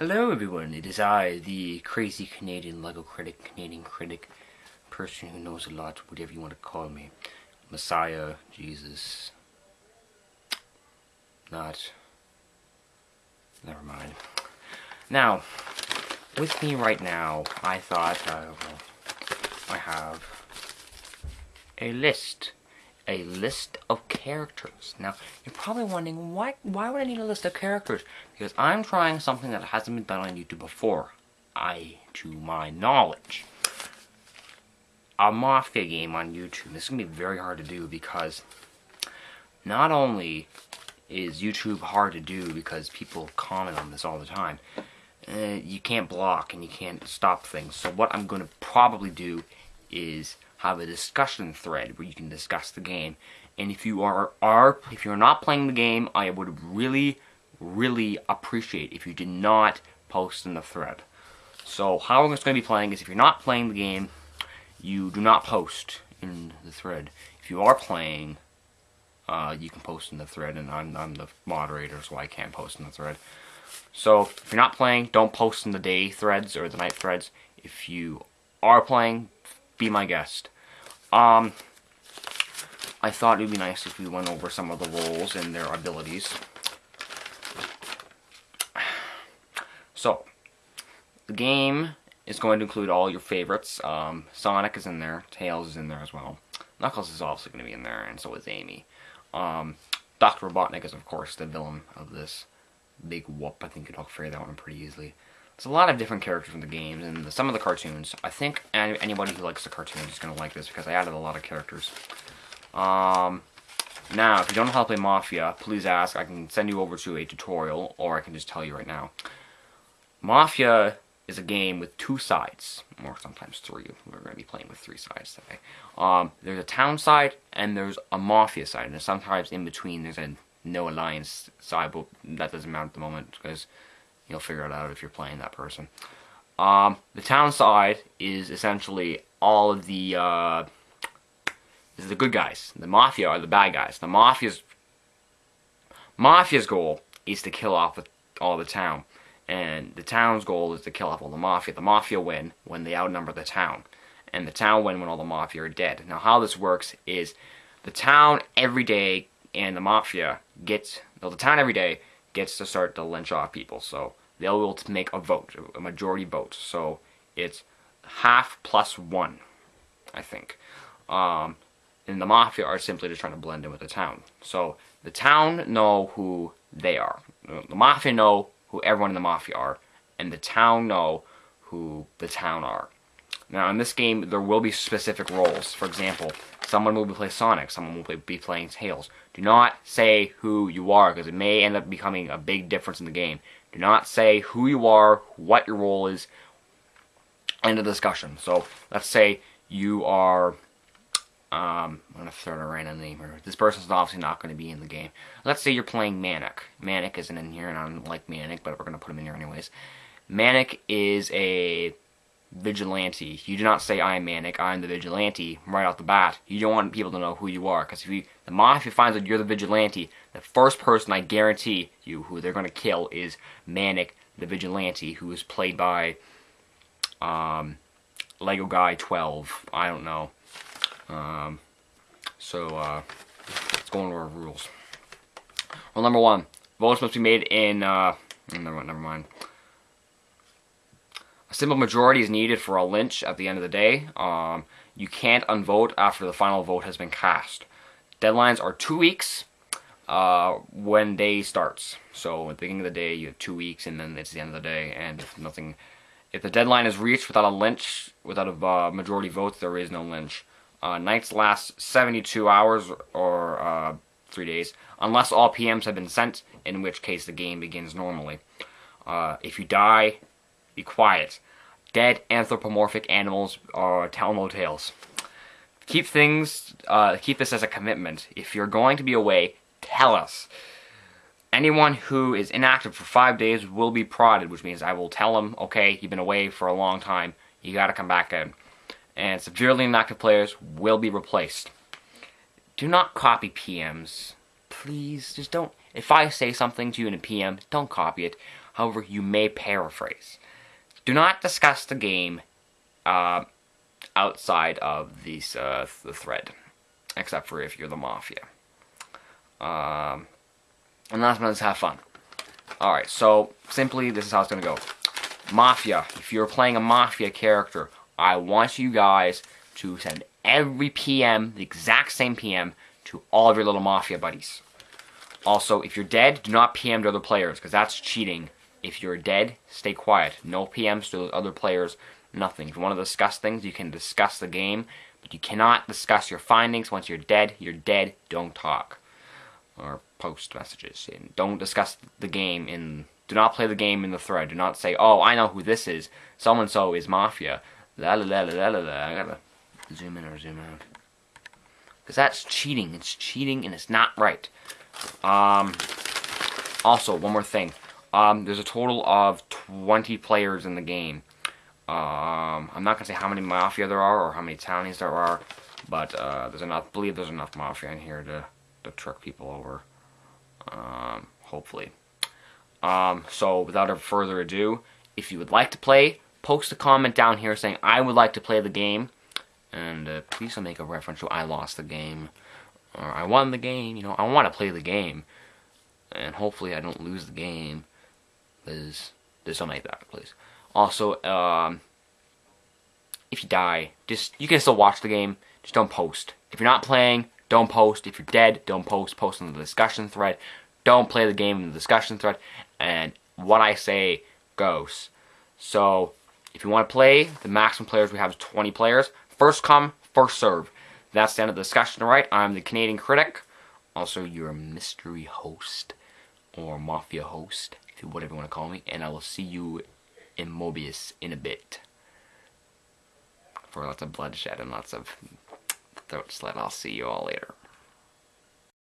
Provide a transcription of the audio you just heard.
Hello everyone, it is I, the crazy Canadian Lego critic, Canadian critic, person who knows a lot, whatever you want to call me. Messiah, Jesus, not, never mind. Now, with me right now, I thought, I have a list of characters. Now, you're probably wondering, why would I need a list of characters? Because I'm trying something that hasn't been done on YouTube before. To my knowledge. A Mafia game on YouTube. This is going to be very hard to do because not only is YouTube hard to do because people comment on this all the time, you can't block and you can't stop things. So what I'm going to probably do is have a discussion thread where you can discuss the game. And if you're not playing the game, I would really appreciate if you did not post in the thread. So how we're going to be playing is if you're not playing the game, you do not post in the thread. If you are playing, you can post in the thread, and I'm the moderator, so I can't post in the thread. So if you're not playing, don't post in the day threads or the night threads. If you are playing, be my guest. I thought it would be nice if we went over some of the roles and their abilities. So, the game is going to include all your favorites. Sonic is in there, Tails is in there as well. Knuckles is also going to be in there, and so is Amy. Dr. Robotnik is, of course, the villain of this big whoop. I think you can figure that one pretty easily. There's a lot of different characters from the games and some of the cartoons. I think anybody who likes the cartoons is going to like this because I added a lot of characters. Now, if you don't know how to play Mafia, please ask. I can send you over to a tutorial, or I can just tell you right now. Mafia is a game with two sides, or sometimes three. We're going to be playing with three sides today. There's a town side, and there's a Mafia side, and sometimes in between there's a no alliance side, but that doesn't matter at the moment because you'll figure it out if you're playing that person. The town side is essentially all of the is the good guys. The Mafia are the bad guys. The Mafia's goal is to kill off all the town, and the town's goal is to kill off all the Mafia. The Mafia win when they outnumber the town, and the town win when all the Mafia are dead. Now, how this works is the town every day and the Mafia the town every day gets to start to lynch off people. So they'll be able to make a vote, a majority vote. So it's half plus one, I think. And the Mafia are simply just trying to blend in with the town. So the town know who they are. The Mafia know who everyone in the Mafia are, and the town know who the town are. Now, in this game, there will be specific roles. For example, someone will be playing Sonic, someone will be playing Tails. Do not say who you are, because it may end up becoming a big difference in the game. Do not say who you are, what your role is, end of discussion. So, let's say you are, I'm going to throw out a random name here. This person's obviously not going to be in the game. Let's say you're playing Manic. Manic isn't in here, and I don't like Manic, but we're going to put him in here anyways. Manic is a vigilante. You do not say, I'm Manic, I'm the vigilante, right off the bat. You don't want people to know who you are, because if the Mafia finds out you're the vigilante, the first person I guarantee you who they're going to kill is Manic, the vigilante, who is played by Lego Guy 12. I don't know. Let's go into our rules. Rule number 1. Votes must be made in, never mind. A simple majority is needed for a lynch at the end of the day. You can't unvote after the final vote has been cast. Deadlines are 2 weeks when day starts. So at the beginning of the day, you have 2 weeks, and then it's the end of the day. And if the deadline is reached without a lynch, without a majority vote, there is no lynch. Nights last 72 hours or 3 days, unless all PMs have been sent, in which case the game begins normally. If you die, be quiet. Dead anthropomorphic animals tell no tales. Keep this as a commitment. If you're going to be away, tell us. Anyone who is inactive for 5 days will be prodded, which means I will tell them, okay, you've been away for a long time, you gotta come back in. And severely inactive players will be replaced. Do not copy PMs. Please, just don't. If I say something to you in a PM, don't copy it. However, you may paraphrase. Do not discuss the game outside of the thread, except for if you're the Mafia. And last but not least, have fun. Alright, so simply this is how it's going to go. Mafia, if you're playing a Mafia character, I want you guys to send every PM, the exact same PM, to all of your little Mafia buddies. Also, if you're dead, do not PM to other players, because that's cheating. If you're dead, stay quiet. No PMs to other players, nothing. If you want to discuss things, you can discuss the game, but you cannot discuss your findings. Once you're dead, don't talk. Or post messages. And don't discuss the game in... Do not play the game in the thread. Do not say, oh, I know who this is. So-and-so is Mafia. La la la la la la. I gotta zoom in or zoom out. Because that's cheating. It's cheating and it's not right. Also, one more thing. There's a total of 20 players in the game. I'm not gonna say how many Mafia there are or how many townies there are, but there's enough. I believe there's enough Mafia in here to trick people over. Hopefully. So without further ado, if you would like to play, post a comment down here saying I would like to play the game, and please don't make a reference to I lost the game or I won the game. You know, I want to play the game, and hopefully I don't lose the game. Please, just don't make that, please. Also, if you die, you can still watch the game. Just don't post. If you're not playing, don't post. If you're dead, don't post. Post in the discussion thread. Don't play the game in the discussion thread. And what I say goes. So, if you want to play, the maximum players we have is 20 players. First come, first serve. That's the end of the discussion, right? I'm the Canadian Critic. Also, you're a mystery host. Or Mafia host, whatever you want to call me. And I will see you in Mobius in a bit. For lots of bloodshed and lots of throat slit. I'll see you all later.